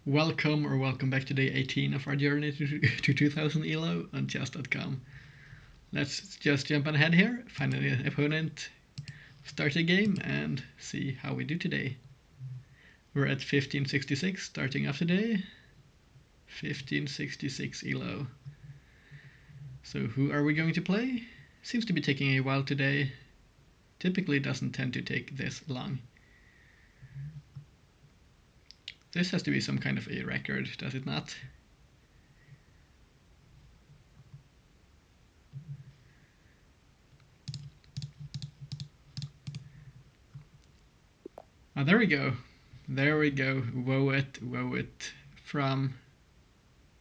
Welcome or welcome back to day 18 of our journey to 2000 ELO on chess.com. Let's just jump ahead here, find an opponent, start a game, and see how we do today. We're at 1566 starting off today. 1566 ELO. So who are we going to play? Seems to be taking a while today. Typically doesn't tend to take this long. This has to be some kind of a record, does it not? Oh, there we go. There we go. Woe it from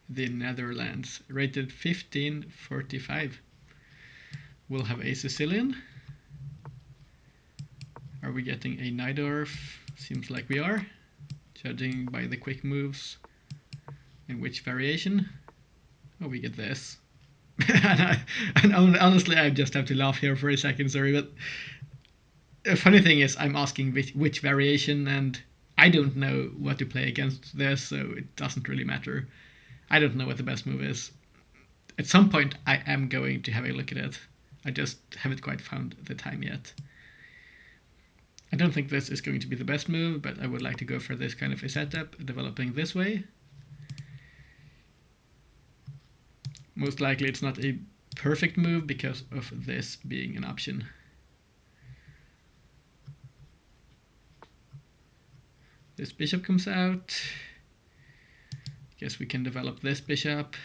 the Netherlands. Rated 1545. We'll have a Sicilian. Are we getting a Najdorf? Seems like we are, judging by the quick moves. In which variation? Oh, we get this. and honestly, I just have to laugh here for a second, sorry, but the funny thing is I'm asking which variation, and I don't know what to play against this, so it doesn't really matter. I don't know what the best move is. At some point, I am going to have a look at it. I just haven't quite found the time yet. I don't think this is going to be the best move, but I would like to go for this kind of a setup, developing this way. Most likely it's not a perfect move because of this being an option. This bishop comes out. Guess we can develop this bishop.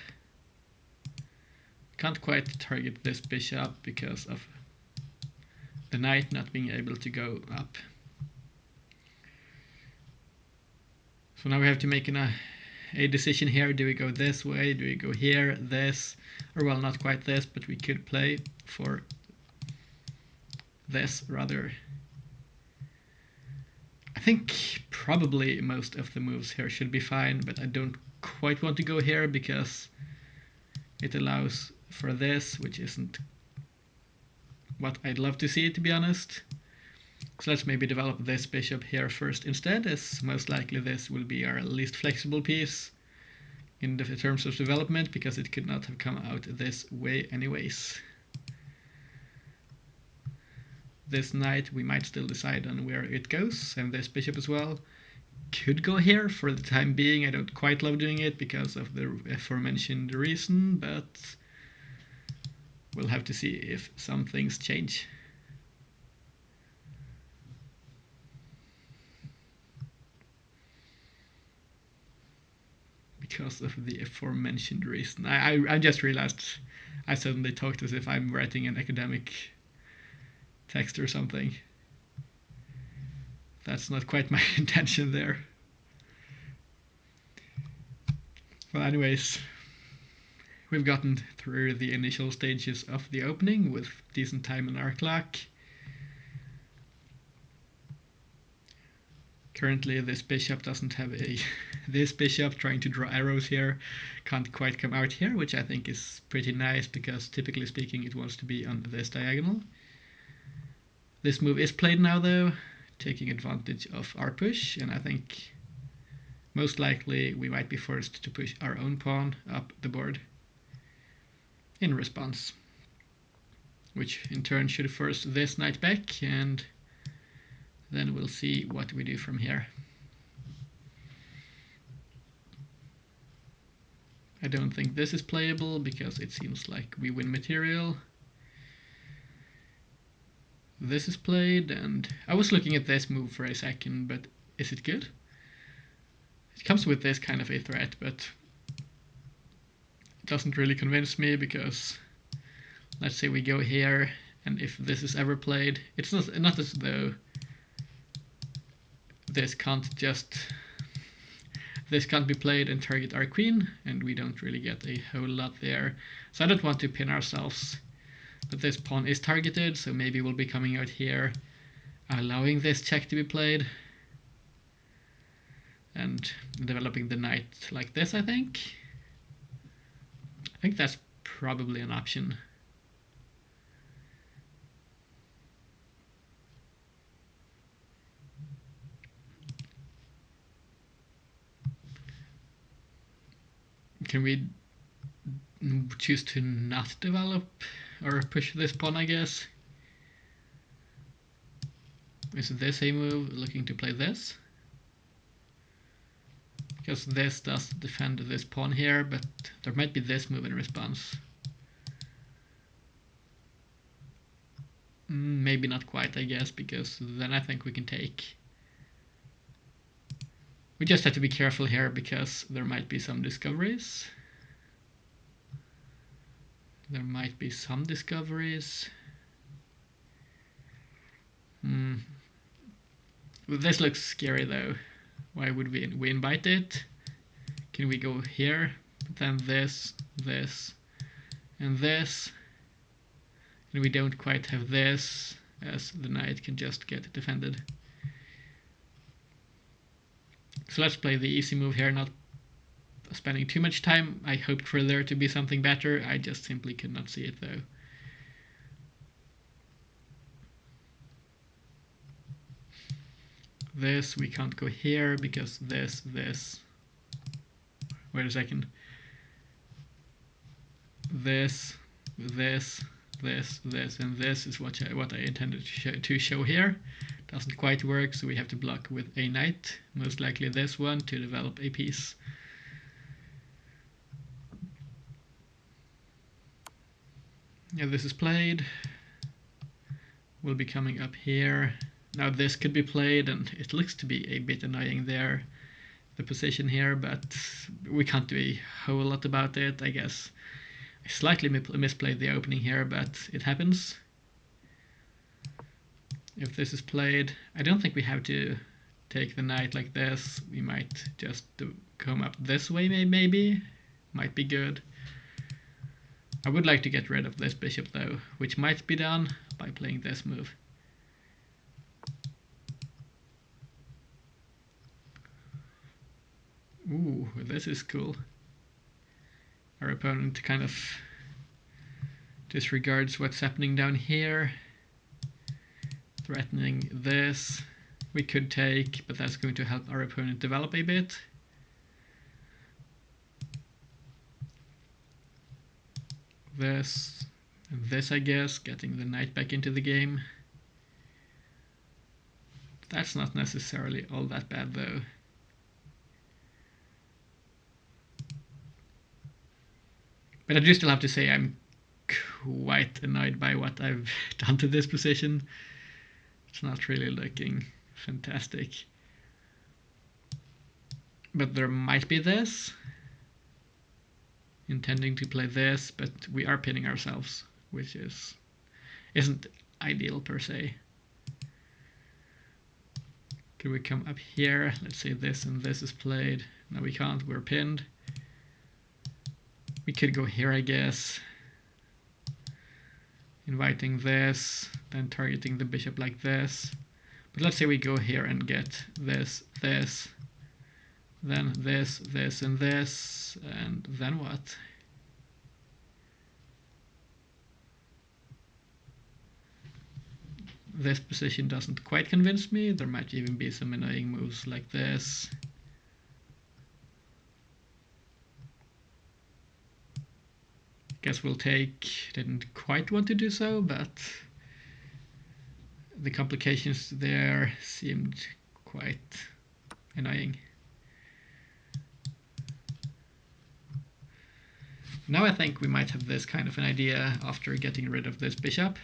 Can't quite target this bishop because of the knight not being able to go up. So now we have to make a decision here. Do we go this way? Do we go here? This? Or well, not quite this, but we could play for this rather. I think probably most of the moves here should be fine, but I don't quite want to go here because it allows for this, which isn't what I'd love to see, to be honest. So let's maybe develop this bishop here first instead, as most likely this will be our least flexible piece in the terms of development, because it could not have come out this way anyways. This knight, we might still decide on where it goes, and this bishop as well. Could go here for the time being. I don't quite love doing it because of the aforementioned reason, but we'll have to see if some things change. Because of the aforementioned reason. I just realized I suddenly talked as if I'm writing an academic text or something. That's not quite my intention there. Well, anyways, we've gotten through the initial stages of the opening with decent time on our clock. Currently, this bishop doesn't have a... this bishop trying to draw arrows here can't quite come out here, which I think is pretty nice because typically speaking it wants to be on this diagonal. This move is played now though, taking advantage of our push, and I think most likely we might be forced to push our own pawn up the board in response, which in turn should force this knight back, and then we'll see what we do from here. I don't think this is playable because it seems like we win material. This is played, and I was looking at this move for a second, but is it good? It comes with this kind of a threat, but it doesn't really convince me because let's say we go here, and if this is ever played, it's not as though this can't be played and target our queen, and we don't really get a whole lot there. So I don't want to pin ourselves. But this pawn is targeted, so maybe we'll be coming out here, allowing this check to be played, and developing the knight like this, I think. I think that's probably an option. Can we choose to not develop or push this pawn, I guess? Is this a move looking to play this? Because this does defend this pawn here, but there might be this move in response. Maybe not quite, I guess, because then I think we can take. We just have to be careful here because there might be some discoveries. There might be some discoveries. This looks scary though. Why would we invite it? Can we go here? Then this, this, and this. And we don't quite have this, as the knight can just get defended. So let's play the easy move here, not spending too much time. I hoped for there to be something better. I just simply could not see it though. This, we can't go here because this. Wait a second. This, and this is what I intended to show here. Doesn't quite work, so we have to block with a knight, most likely this one, to develop a piece. Yeah, this is played. We'll be coming up here. Now this could be played, and it looks to be a bit annoying there, the position here, but we can't do a whole lot about it, I guess. I slightly misplayed the opening here, but it happens. If this is played, I don't think we have to take the knight like this. We might just come up this way, maybe. Might be good. I would like to get rid of this bishop though, which might be done by playing this move. Ooh, this is cool. Our opponent kind of disregards what's happening down here. Threatening this. We could take, but that's going to help our opponent develop a bit. This and this, I guess, getting the knight back into the game. That's not necessarily all that bad though. But I do still have to say I'm quite annoyed by what I've done to this position. It's not really looking fantastic. But there might be this. Intending to play this, but we are pinning ourselves, which isn't ideal per se. Could we come up here? Let's say this and this is played. No, we can't, we're pinned. We could go here, I guess. Inviting this, then targeting the bishop like this. But let's say we go here and get this, then this, and this, and then what? This position doesn't quite convince me. There might even be some annoying moves like this. Guess we'll take. Didn't quite want to do so, but the complications there seemed quite annoying. Now I think we might have this kind of an idea after getting rid of this bishop.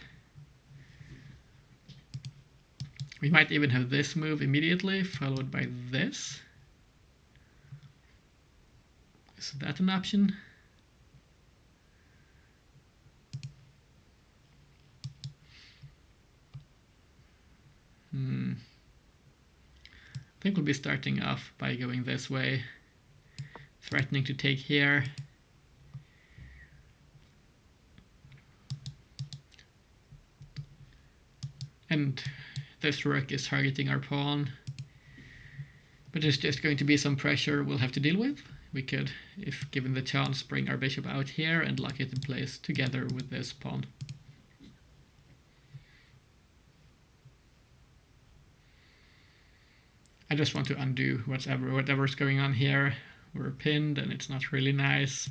We might even have this move immediately, followed by this. Is that an option? I think we'll be starting off by going this way, threatening to take here. And this rook is targeting our pawn. But there's just going to be some pressure we'll have to deal with. We could, if given the chance, bring our bishop out here and lock it in place together with this pawn. I just want to undo whatever's going on here. we're pinned and it's not really nice.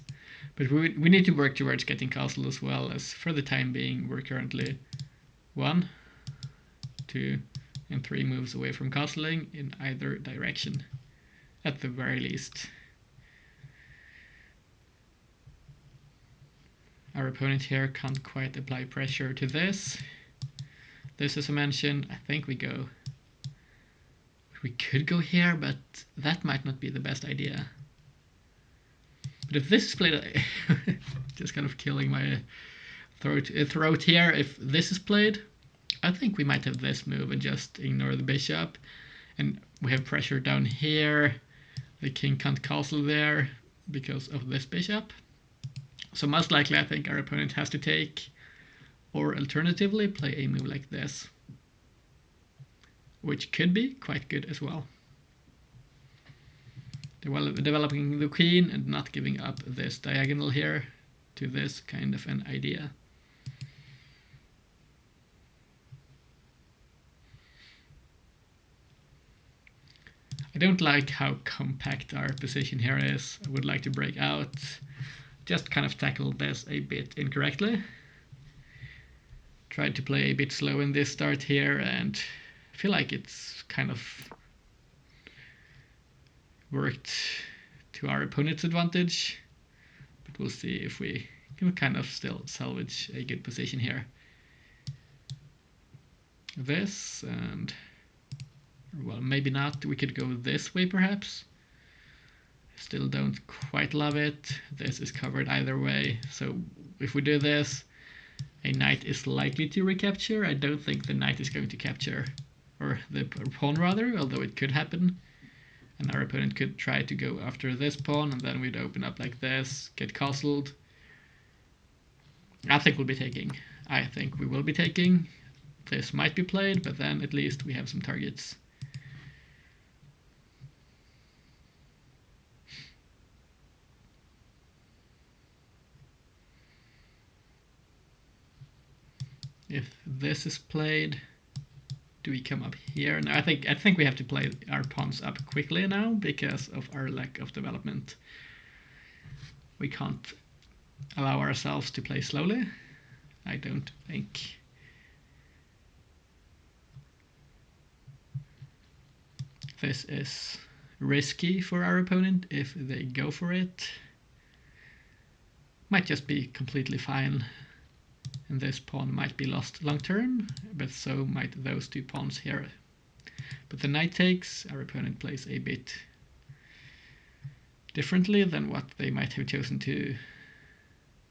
But we need to work towards getting castle as well, as for the time being we're currently 1, 2, and 3 moves away from castling in either direction, at the very least. Our opponent here can't quite apply pressure to this. This, as I mentioned, I think we go. We could go here, but that might not be the best idea. But if this is played, just kind of killing my throat here. If this is played, I think we might have this move and just ignore the bishop. And we have pressure down here. The king can't castle there because of this bishop. So most likely I think our opponent has to take, or alternatively play a move like this, which could be quite good as well. Developing the queen and not giving up this diagonal here to this kind of an idea. I don't like how compact our position here is. I would like to break out. Just kind of tackled this a bit incorrectly. Tried to play a bit slow in this start here, and I feel like it's kind of worked to our opponent's advantage. But we'll see if we can kind of still salvage a good position here. This, and well, maybe not. We could go this way perhaps. Still don't quite love it. This is covered either way. So if we do this, a knight is likely to recapture. I don't think the knight is going to capture, or the pawn rather, although it could happen. And our opponent could try to go after this pawn, and then we'd open up like this, get castled. I think we'll be taking. I think we will be taking. This might be played, but then at least we have some targets. If this is played, do we come up here? No, I think we have to play our pawns up quickly now because of our lack of development. We can't allow ourselves to play slowly, I don't think. This is risky for our opponent if they go for it. Might just be completely fine. And this pawn might be lost long term, but so might those 2 pawns here. But the knight takes, our opponent plays a bit differently than what they might have chosen to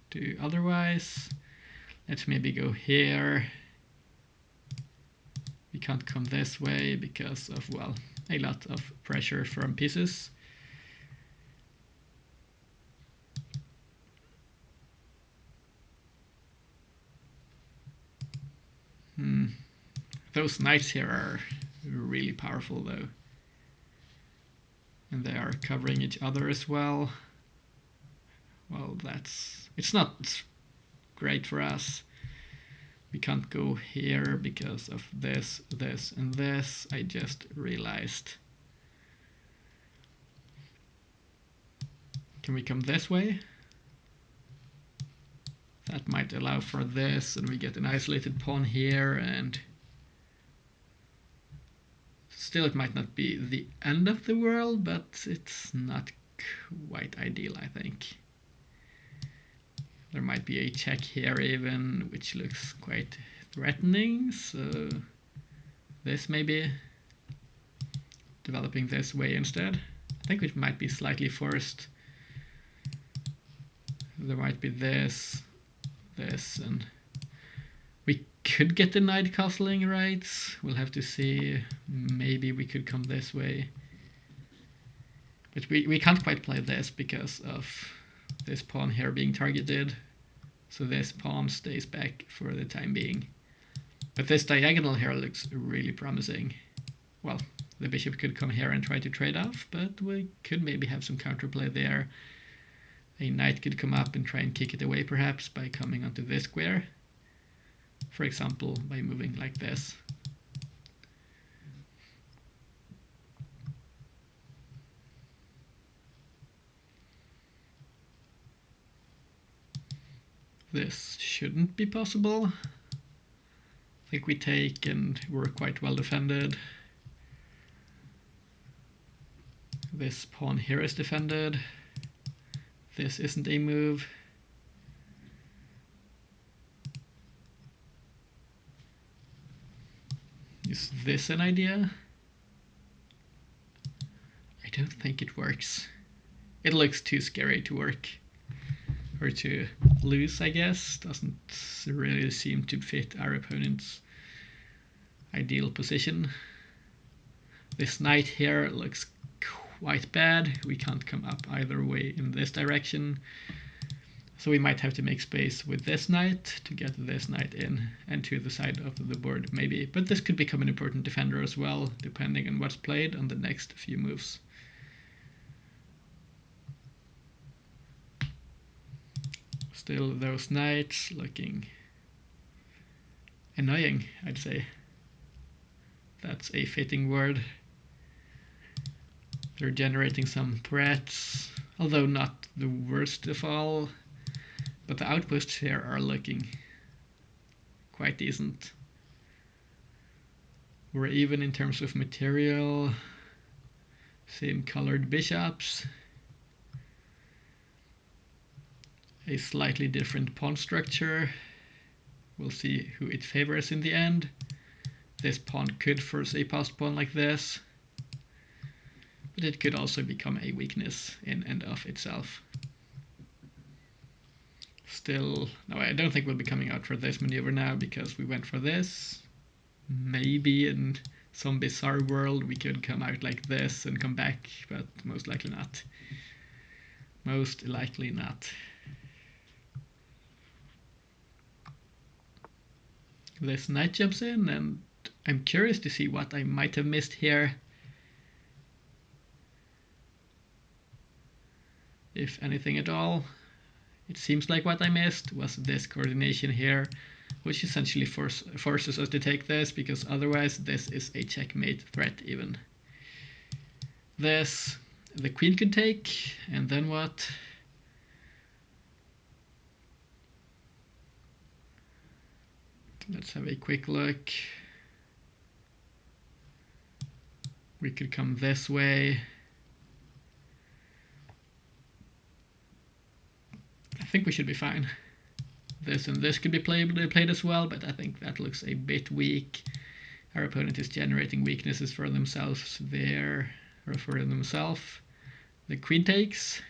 do otherwise. Let's maybe go here. We can't come this way because of, well, a lot of pressure from pieces. Those knights here are really powerful though. And they are covering each other as well. Well, it's not great for us. We can't go here because of this, this, and this. I just realized. Can we come this way? That might allow for this, and we get an isolated pawn here, and still it might not be the end of the world, but it's not quite ideal, I think. There might be a check here even, which looks quite threatening, so this maybe developing this way instead. I think it might be slightly forced. There might be this, and we could get the knight castling right. We'll have to see. Maybe we could come this way. But we can't quite play this because of this pawn here being targeted. So this pawn stays back for the time being. But this diagonal here looks really promising. Well, the bishop could come here and try to trade off, but we could maybe have some counterplay there. A knight could come up and try and kick it away perhaps by coming onto this square. For example, by moving like this. This shouldn't be possible. I think we take and we're quite well defended. This pawn here is defended. This isn't a move. Is this an idea? I don't think it works. It looks too scary to work. Or to lose, I guess. Doesn't really seem to fit our opponent's ideal position. This knight here looks quite bad. We can't come up either way in this direction. So we might have to make space with this knight to get this knight in and to the side of the board maybe. But this could become an important defender as well, depending on what's played on the next few moves. Still those knights looking annoying, I'd say. That's a fitting word. They're generating some threats, although not the worst of all. But the outposts here are looking quite decent. We're even in terms of material. Same colored bishops. A slightly different pawn structure. We'll see who it favors in the end. This pawn could force a passed pawn like this, but it could also become a weakness in and of itself. Still, no, I don't think we'll be coming out for this maneuver now because we went for this. Maybe in some bizarre world we could come out like this and come back, but most likely not. Most likely not. This knight jumps in, and I'm curious to see what I might have missed here. If anything at all. It seems like what I missed was this coordination here, which essentially forces us to take this, because otherwise this is a checkmate threat even. This, the queen could take, and then what? Let's have a quick look. We could come this way. I think we should be fine. This and this could be played as well, but I think that looks a bit weak. Our opponent is generating weaknesses for themselves there, or for themselves. The queen takes.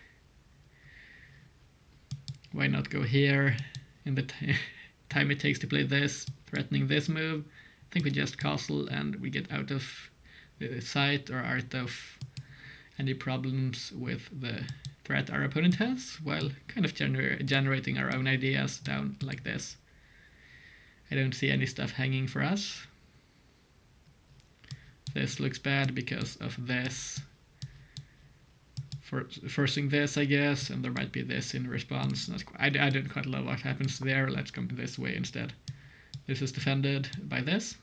Why not go here in the time it takes to play this, threatening this move? I think we just castle and we get out of the sight or out of any problems with the threat our opponent has, while kind of generating our own ideas down like this. I don't see any stuff hanging for us. This looks bad because of this. Forcing this, I guess, and there might be this in response. I don't quite love what happens there. Let's come this way instead. This is defended by this.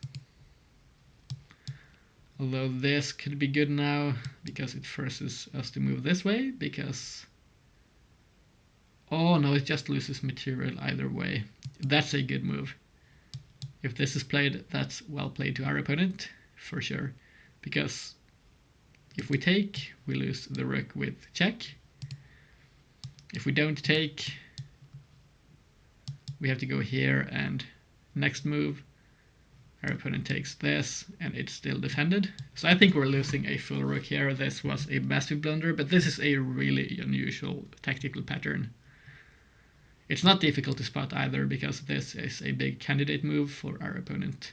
Although this could be good now, because it forces us to move this way, because... Oh no, it just loses material either way. That's a good move. If this is played, that's well played to our opponent, for sure. Because if we take, we lose the rook with check. If we don't take, we have to go here and next move. Our opponent takes this, and it's still defended. So I think we're losing a full rook here. This was a massive blunder, but this is a really unusual tactical pattern. It's not difficult to spot either, because this is a big candidate move for our opponent.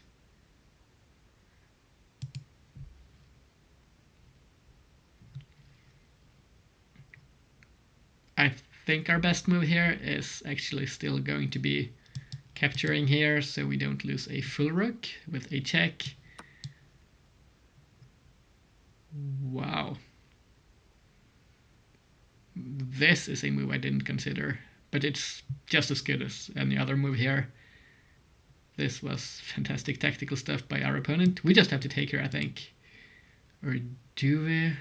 I think our best move here is actually still going to be capturing here, so we don't lose a full rook with a check. Wow. This is a move I didn't consider, but it's just as good as any other move here. This was fantastic tactical stuff by our opponent. We just have to take her, I think. Or do we?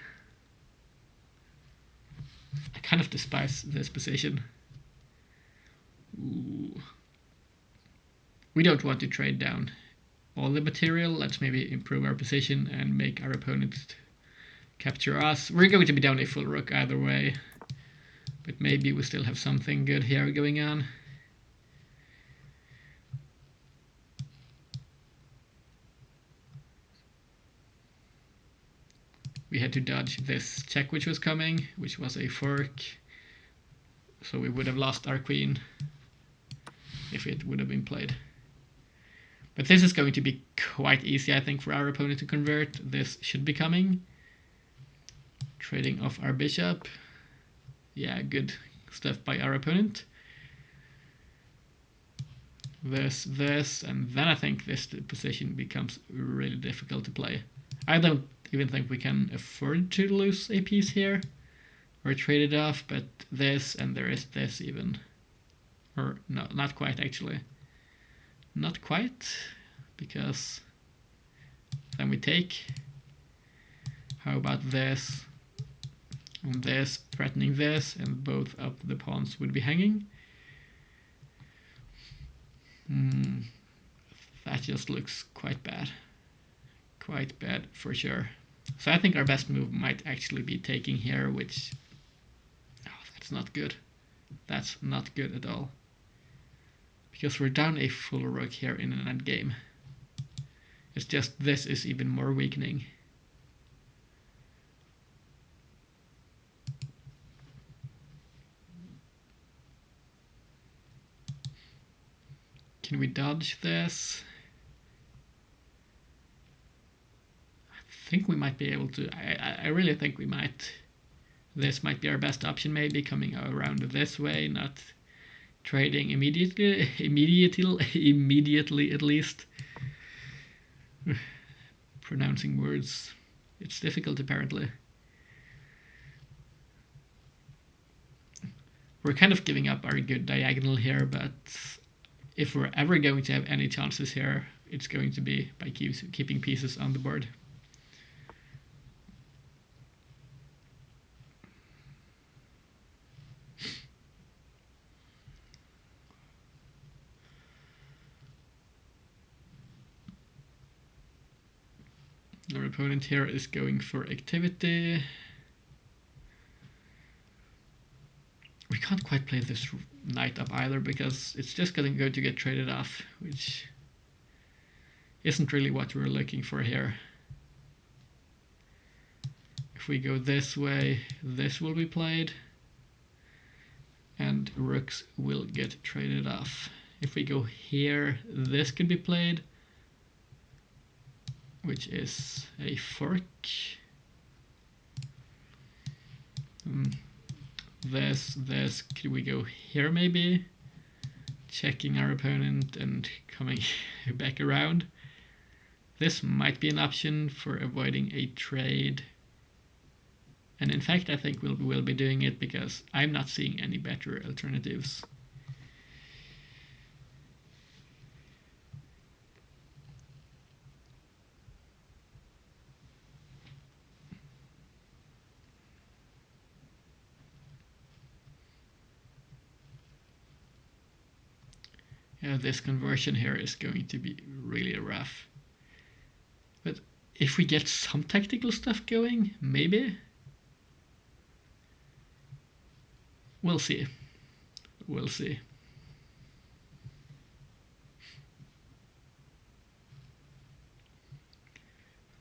I kind of despise this position. Ooh. We don't want to trade down all the material. Let's maybe improve our position and make our opponent capture us. We're going to be down a full rook either way, but maybe we still have something good here going on. We had to dodge this check which was coming, which was a fork, so we would have lost our queen if it would have been played. But this is going to be quite easy, I think, for our opponent to convert. This should be coming. Trading off our bishop. Yeah, good stuff by our opponent. This, and then I think this position becomes really difficult to play. I don't even think we can afford to lose a piece here or trade it off, but this, and there is this even. Or no, not quite actually. Not quite, because then we take. How about this? And this, threatening this, and both of the pawns would be hanging. That just looks quite bad. Quite bad for sure. So I think our best move might actually be taking here, which... Oh, that's not good. That's not good at all. Because we're down a full rook here in an endgame. It's just this is even more weakening. Can we dodge this? I think we might be able to. I really think we might. This might be our best option, maybe coming around this way, not trading immediately at least. Pronouncing words, it's difficult apparently. We're kind of giving up our good diagonal here, but if we're ever going to have any chances here, it's going to be by keeping pieces on the board. Our opponent here is going for activity. We can't quite play this knight up either, because it's just going to get traded off, which isn't really what we're looking for here. If we go this way, this will be played, and rooks will get traded off. If we go here, this could be played, which is a fork. This, could we go here maybe? Checking our opponent and coming back around. This might be an option for avoiding a trade. And in fact, I think we'll be doing it, because I'm not seeing any better alternatives. Yeah, this conversion here is going to be really rough. But if we get some tactical stuff going, maybe? We'll see. We'll see.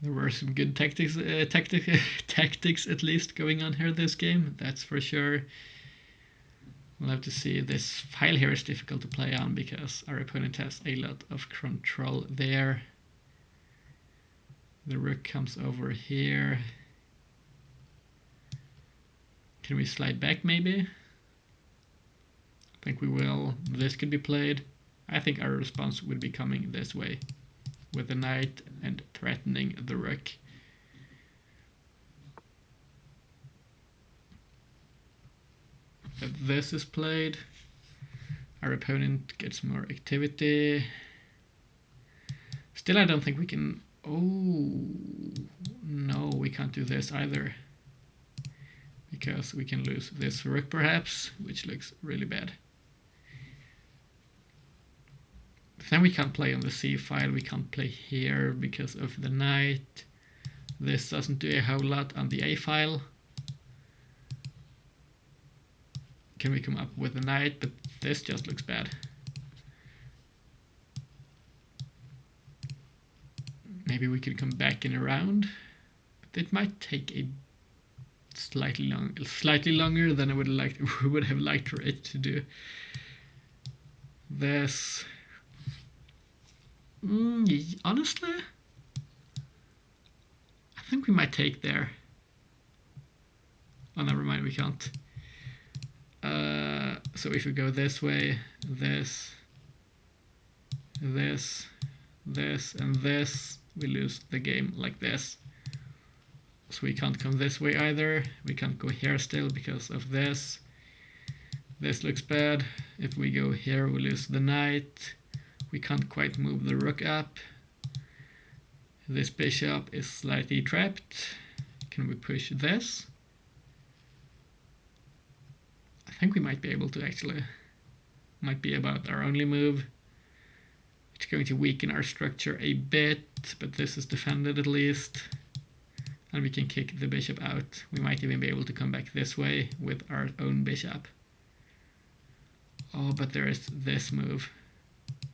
There were some good tactics at least going on here this game, that's for sure. We'll have to see. This file here is difficult to play on because our opponent has a lot of control there. The rook comes over here. Can we slide back maybe? I think we will. This could be played. I think our response would be coming this way, with the knight and threatening the rook. If this is played, our opponent gets more activity. Still, I don't think we can... Oh, no, we can't do this either, because we can lose this rook perhaps, which looks really bad. Then we can't play on the C file, we can't play here because of the knight. This doesn't do a whole lot on the A file. Can we come up with the knight? But this just looks bad. Maybe we could come back and around. But it might take a slightly longer than I would have liked for it to do. This, honestly, I think we might take there. Oh, never mind, we can't. So if we go this way, this, and this, we lose the game like this. So we can't come this way either. We can't go here still because of this. This looks bad. If we go here, we lose the knight. We can't quite move the rook up. This bishop is slightly trapped. Can we push this? I think we might be able to actually. Might be about our only move. It's going to weaken our structure a bit, but this is defended at least. And we can kick the bishop out. We might even be able to come back this way with our own bishop. Oh, but there is this move.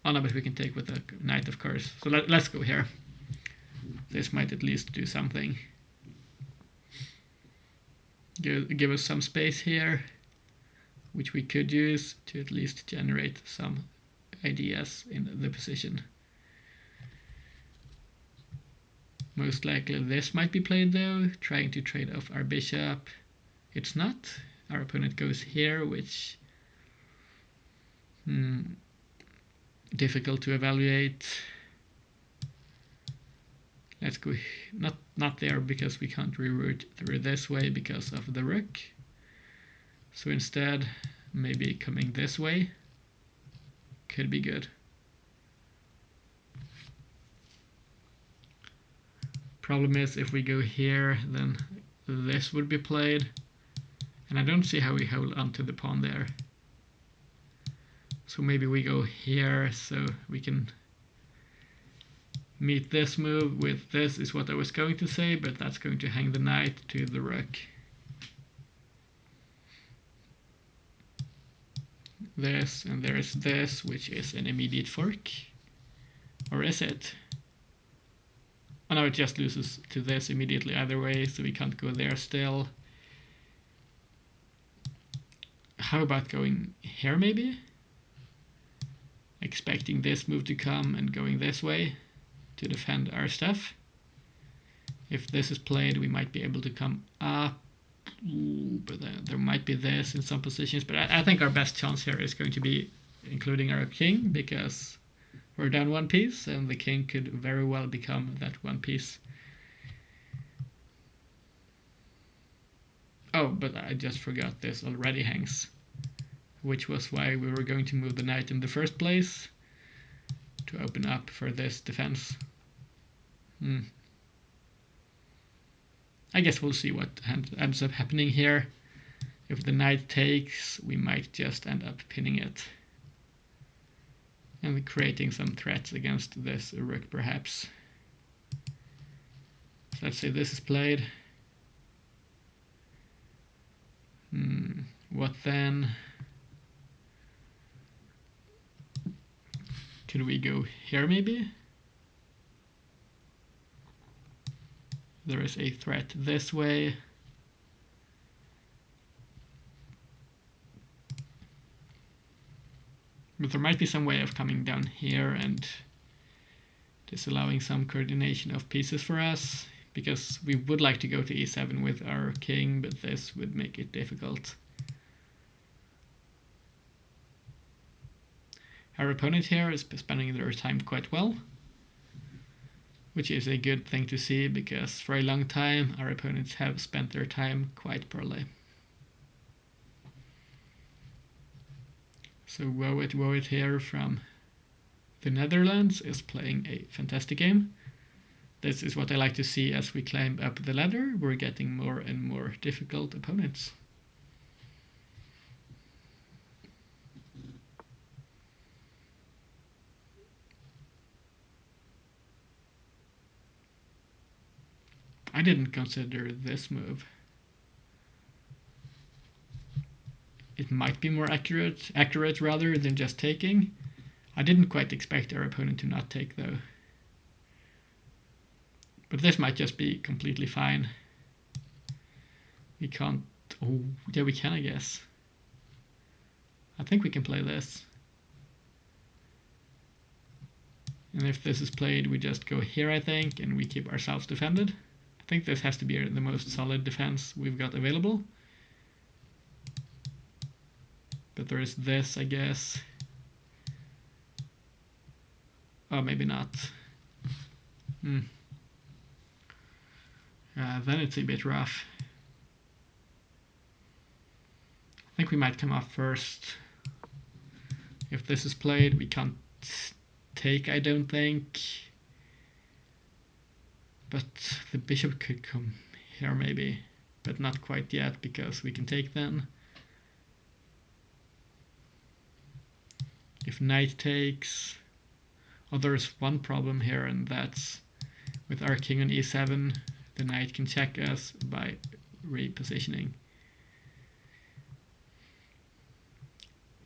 Oh no, but we can take with the knight, of course. So let's go here. This might at least do something. Give us some space here, which we could use to at least generate some ideas in the position. Most likely this might be played though, trying to trade off our bishop. It's not. Our opponent goes here, which difficult to evaluate. Let's go not there because we can't reroute through this way because of the rook. So instead, maybe coming this way could be good. Problem is, if we go here, then this would be played, and I don't see how we hold onto the pawn there. So maybe we go here so we can meet this move with this, is what I was going to say, but that's going to hang the knight to the rook. This, and there is this, which is an immediate fork. Or is it? Oh no, it just loses to this immediately either way, so we can't go there still. How about going here maybe? Expecting this move to come and going this way to defend our stuff. If this is played, we might be able to come up. Ooh, but there might be this in some positions. But I think our best chance here is going to be including our king, because we're down one piece, and the king could very well become that one piece. Oh, but I just forgot this already hangs, which was why we were going to move the knight in the first place, to open up for this defense. I guess we'll see what ends up happening here. If the knight takes, we might just end up pinning it and creating some threats against this rook perhaps. So let's say this is played. What then? Could we go here maybe? There is a threat this way. But there might be some way of coming down here and disallowing some coordination of pieces for us, because we would like to go to e7 with our king, but this would make it difficult. Our opponent here is spending their time quite well, which is a good thing to see, because for a long time our opponents have spent their time quite poorly. So Woet here from the Netherlands is playing a fantastic game. This is what I like to see as we climb up the ladder. We're getting more and more difficult opponents. I didn't consider this move. It might be more accurate rather than just taking. I didn't quite expect our opponent to not take though. But this might just be completely fine. We can't... Oh, yeah, we can, I guess. I think we can play this. And if this is played, we just go here, I think, and we keep ourselves defended. I think this has to be the most solid defense we've got available. But there is this, I guess. Oh, maybe not. Then it's a bit rough. I think we might come off first. If this is played, we can't take, I don't think. But the bishop could come here maybe, but not quite yet because we can take then. If knight takes... Oh, there's one problem here, and that's with our king on e7, the knight can check us by repositioning.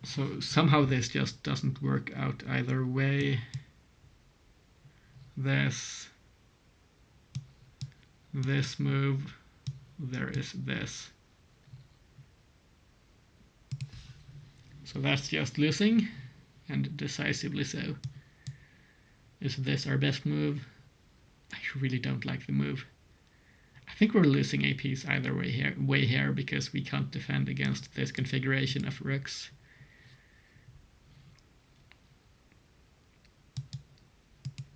So somehow this just doesn't work out either way. This move, there is this. So that's just losing, and decisively so. Is this our best move? I really don't like the move. I think we're losing a piece either way here because we can't defend against this configuration of rooks.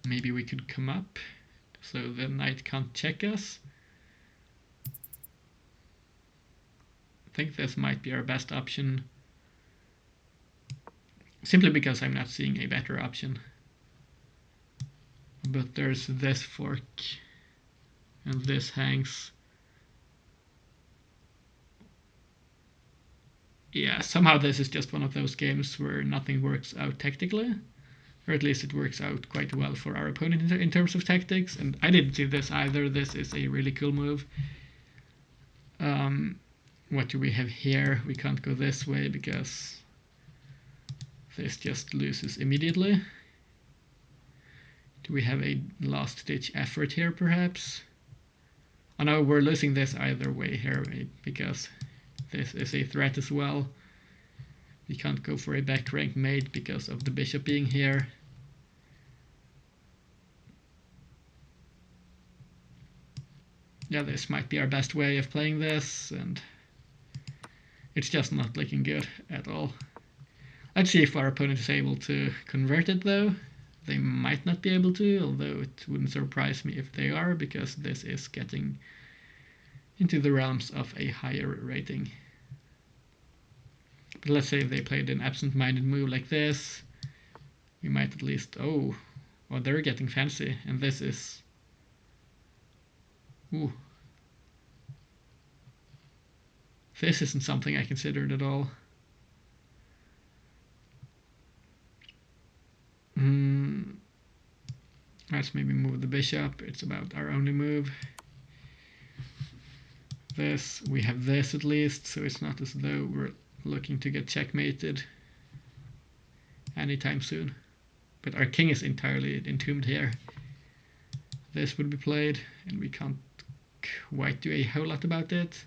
Maybe we could come up so the knight can't check us. I think this might be our best option, simply because I'm not seeing a better option. But there's this fork, and this hangs. Yeah, somehow this is just one of those games where nothing works out tactically. Or at least it works out quite well for our opponent in terms of tactics. And I didn't see this either. This is a really cool move. What do we have here? We can't go this way because this just loses immediately. Do we have a last-ditch effort here, perhaps? Oh no, we're losing this either way here because this is a threat as well. We can't go for a back rank mate because of the bishop being here. Yeah, this might be our best way of playing this, and it's just not looking good at all. Let's see if our opponent is able to convert it though. They might not be able to, although it wouldn't surprise me if they are, because this is getting into the realms of a higher rating. But let's say they played an absent-minded move like this. We might at least... Oh, well, they're getting fancy, and this is... Ooh. This isn't something I considered at all. Let's maybe move the bishop. It's about our only move. This, we have this at least, so it's not as though we're looking to get checkmated anytime soon. But our king is entirely entombed here. This would be played, and we can't quite do a whole lot about it.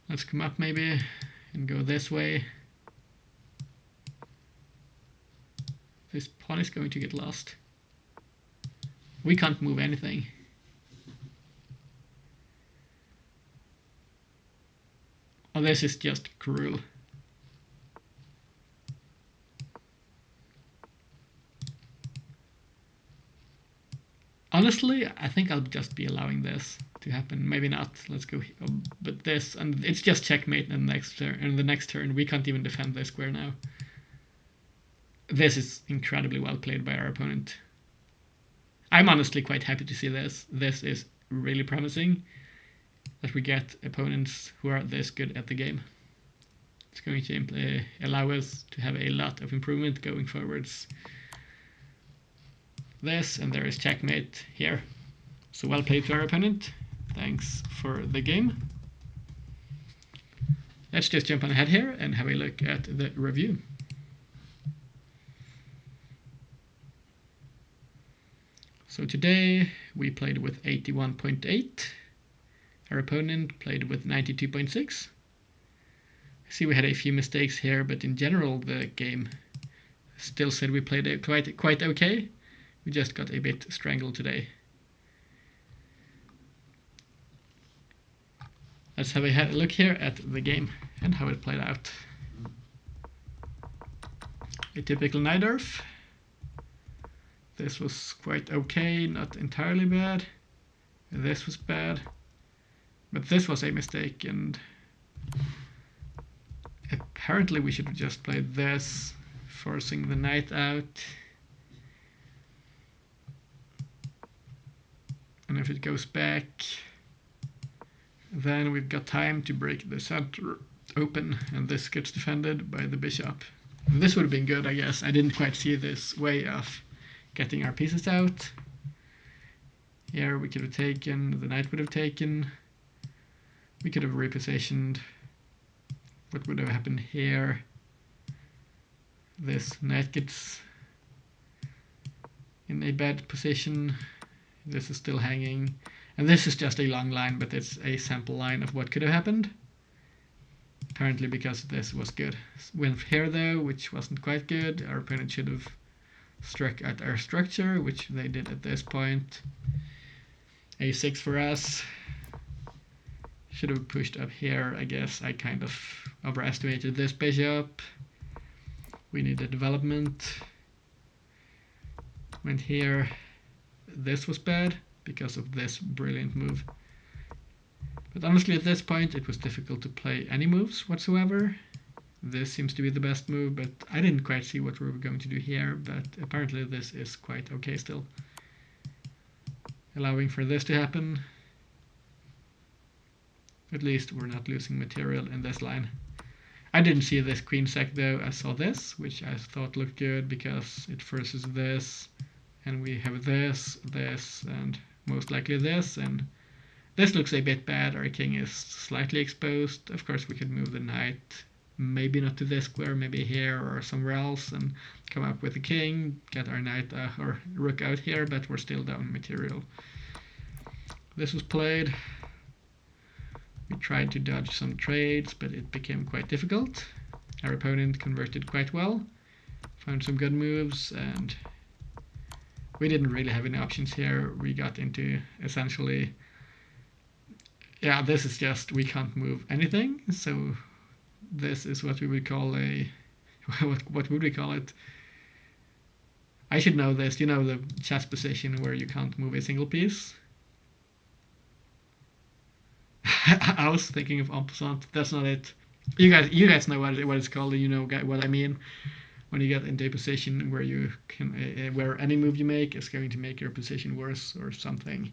Let's come up maybe and go this way. This pawn is going to get lost. We can't move anything. Oh, this is just cruel. Honestly, I think I'll just be allowing this to happen. Maybe not. Let's go. But this, and it's just checkmate in the next turn. In the next turn, we can't even defend this square now. This is incredibly well played by our opponent. I'm honestly quite happy to see this. This is really promising that we get opponents who are this good at the game. It's going to allow us to have a lot of improvement going forwards. this, and there is checkmate here. So well played to our opponent. Thanks for the game. Let's just jump on ahead here and have a look at the review. So today we played with 81.8. Our opponent played with 92.6. I see we had a few mistakes here, but in general the game still said we played it quite okay. We just got a bit strangled today. Let's have a look here at the game and how it played out. A typical Najdorf. This was quite okay, not entirely bad. This was bad. But this was a mistake, and apparently we should have just played this, forcing the knight out. And if it goes back, then we've got time to break the center open, and this gets defended by the bishop. And this would have been good, I guess. I didn't quite see this way of getting our pieces out. Here we could have taken, the knight would have taken. We could have repositioned. What would have happened here? This knight gets in a bad position. This is still hanging. And this is just a long line, but it's a sample line of what could have happened. Apparently because this was good. Went here though, which wasn't quite good. Our opponent should have struck at our structure, which they did at this point. A6 for us. Should have pushed up here, I guess. I kind of overestimated this bishop. We need a development. Went here. This was bad because of this brilliant move. But honestly, at this point, it was difficult to play any moves whatsoever. This seems to be the best move, but I didn't quite see what we were going to do here, but apparently this is quite okay still. Allowing for this to happen. At least we're not losing material in this line. I didn't see this queen sack though. I saw this, which I thought looked good because it forces this, and we have this, and most likely this, and this looks a bit bad. Our king is slightly exposed. Of course we could move the knight, maybe not to this square, maybe here or somewhere else, and come up with the king, get our knight or rook out here, but we're still down material. This was played. We tried to dodge some trades, but it became quite difficult. Our opponent converted quite well, found some good moves, and we didn't really have any options here. We got into essentially, yeah, this is just, we can't move anything, so this is what we would call a, what would we call it? I should know this, you know, the chess position where you can't move a single piece. I was thinking of en passant. That's not it. You guys know what it's called. You know what I mean. When you get into a position where you can, where any move you make is going to make your position worse or something.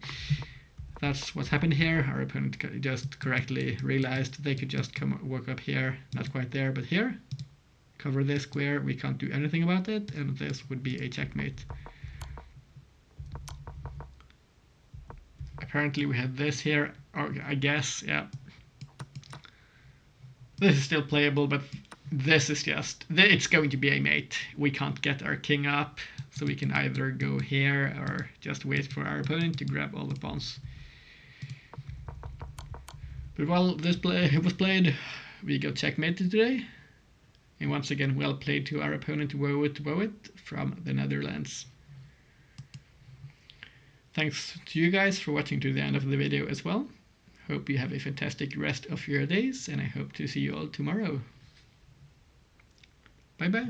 That's what happened here. Our opponent just correctly realized they could just walk up here, not quite there, but here. Cover this square. We can't do anything about it, and this would be a checkmate. Apparently we had this here, or I guess, yeah. This is still playable, but this is just, it's going to be a mate. We can't get our king up, so we can either go here or just wait for our opponent to grab all the pawns. But while this was played, we got checkmated today. And once again, well played to our opponent, Wowit from the Netherlands. Thanks to you guys for watching to the end of the video as well. Hope you have a fantastic rest of your days, and I hope to see you all tomorrow. Bye bye.